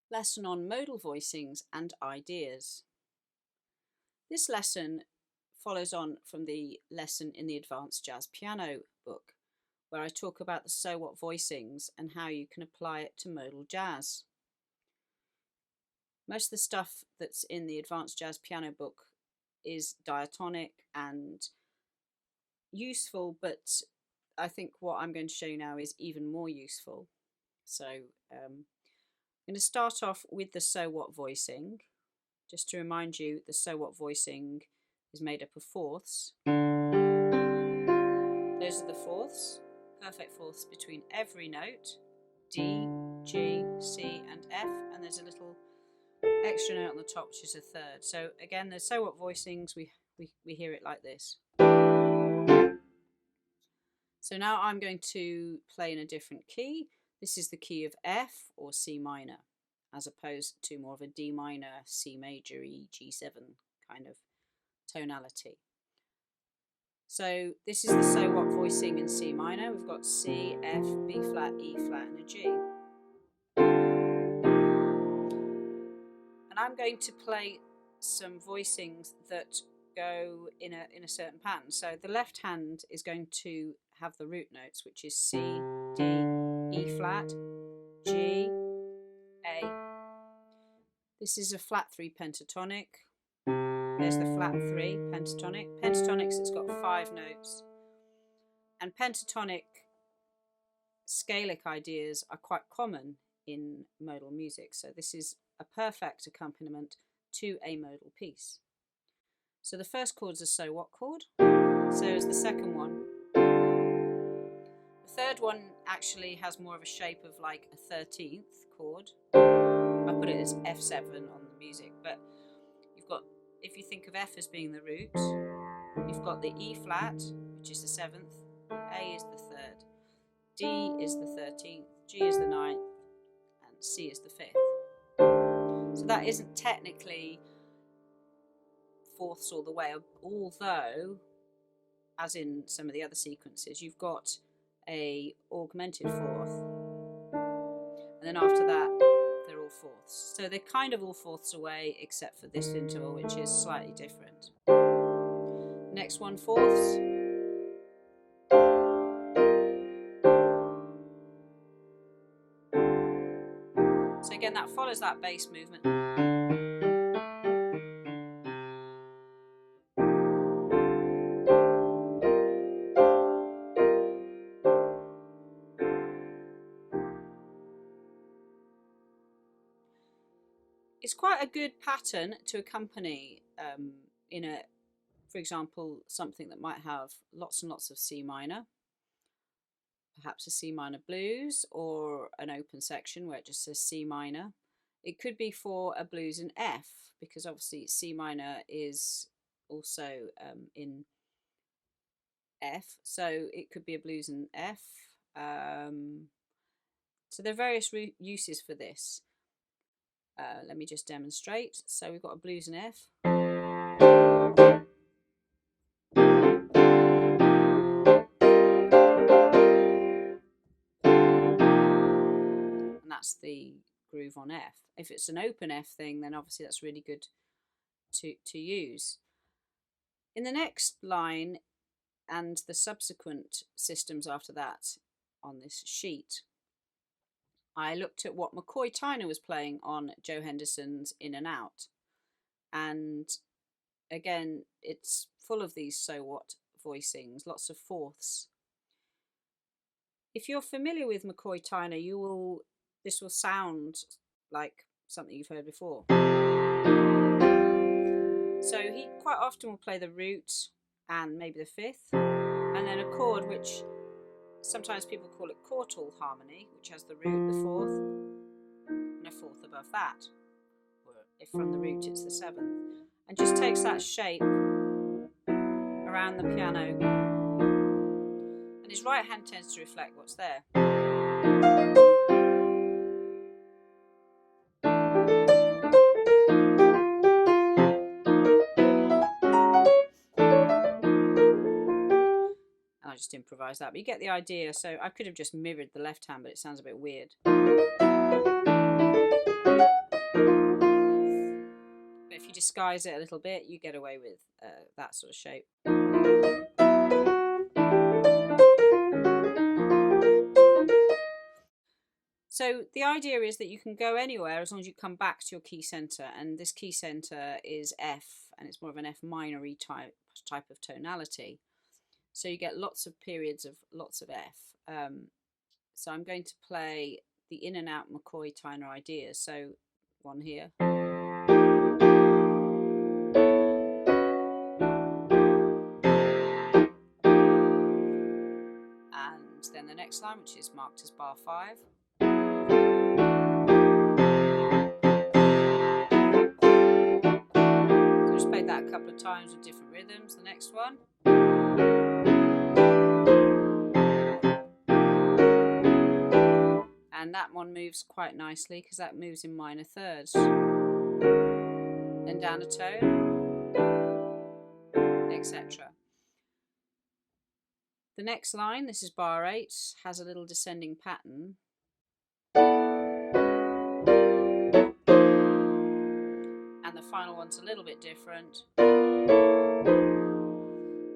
Lesson on modal voicings and ideas. This lesson follows on from the lesson in the Advanced Jazz Piano book, where I talk about the so what voicings and how you can apply it to modal jazz. Most of the stuff that's in the Advanced Jazz Piano book is diatonic and useful, but I think what I'm going to show you now is even more useful. So I'm going to start off with the so what voicing. Just to remind you, the so what voicing is made up of fourths. Those are the fourths, perfect fourths between every note, D, G, C and F, and there's a little extra note on the top which is a third. So again, the so what voicings, we hear it like this. So now I'm going to play in a different key. This is the key of F or C minor, as opposed to more of a D minor, C major, E, G7 kind of tonality. So this is the so what voicing in C minor. We've got C, F, B flat, E flat and a G. And I'm going to play some voicings that go in a certain pattern. So the left hand is going to have the root notes, which is C, D, E flat, G, A. This is a flat 3 pentatonic. There's the flat 3 pentatonic. Pentatonics, it's got 5 notes. And pentatonic scalic ideas are quite common in modal music. So this is a perfect accompaniment to a modal piece. So the first chord is a so what chord. So is the second one. The third one actually has more of a shape of like a 13th chord. I put it as F7 on the music, but you've got, if you think of F as being the root, you've got the E flat, which is the 7th, A is the 3rd, D is the 13th, G is the 9th, and C is the 5th. So that isn't technically fourths all the way, although, as in some of the other sequences, you've got a augmented fourth, and then after that they're all fourths. So they're kind of all fourths away except for this interval, which is slightly different. Next one, fourths. So again, that follows that bass movement. It's quite a good pattern to accompany in a, for example, something that might have lots and lots of C minor, perhaps a C minor blues, or an open section where it just says C minor. It could be for a blues in F, because obviously C minor is also in F, so it could be a blues in F. So there are various uses for this. Let me just demonstrate. So we've got a blues in F. And that's the groove on F. If it's an open F thing, then obviously that's really good to use. In the next line and the subsequent systems after that on this sheet, I looked at what McCoy Tyner was playing on Joe Henderson's In and Out. And again, it's full of these so what voicings, lots of fourths. If you're familiar with McCoy Tyner, this will sound like something you've heard before. So he quite often will play the root and maybe the 5th, and then a chord which sometimes people call it Quartal harmony, which has the root, the 4th, and a 4th above that. Or if from the root it's the 7th. And just takes that shape around the piano. And his right hand tends to reflect what's there. I just improvised that, but you get the idea. So I could have just mirrored the left hand, but it sounds a bit weird. disguise it a little bit, you get away with that sort of shape. So the idea is that you can go anywhere as long as you come back to your key center, and this key center is F, and it's more of an F minor-y type of tonality. So you get lots of periods of lots of F. So I'm going to play the in and out McCoy Tyner ideas. So one here. And then the next line, which is marked as bar 5. So just played that a couple of times with different rhythms. The next one. And that one moves quite nicely because that moves in minor thirds. Then down a tone, etc. The next line, this is bar 8, has a little descending pattern. And the final one's a little bit different.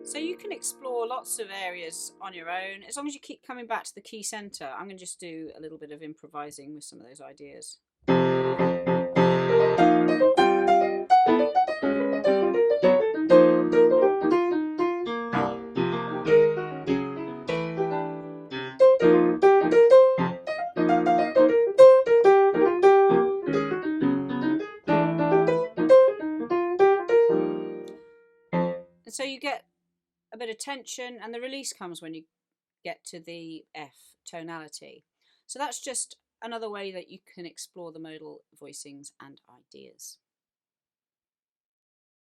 So you can explore lots of areas on your own, as long as you keep coming back to the key center. I'm going to just do a little bit of improvising with some of those ideas. And so you get a bit of tension, and the release comes when you get to the F tonality. So that's just another way that you can explore the modal voicings and ideas.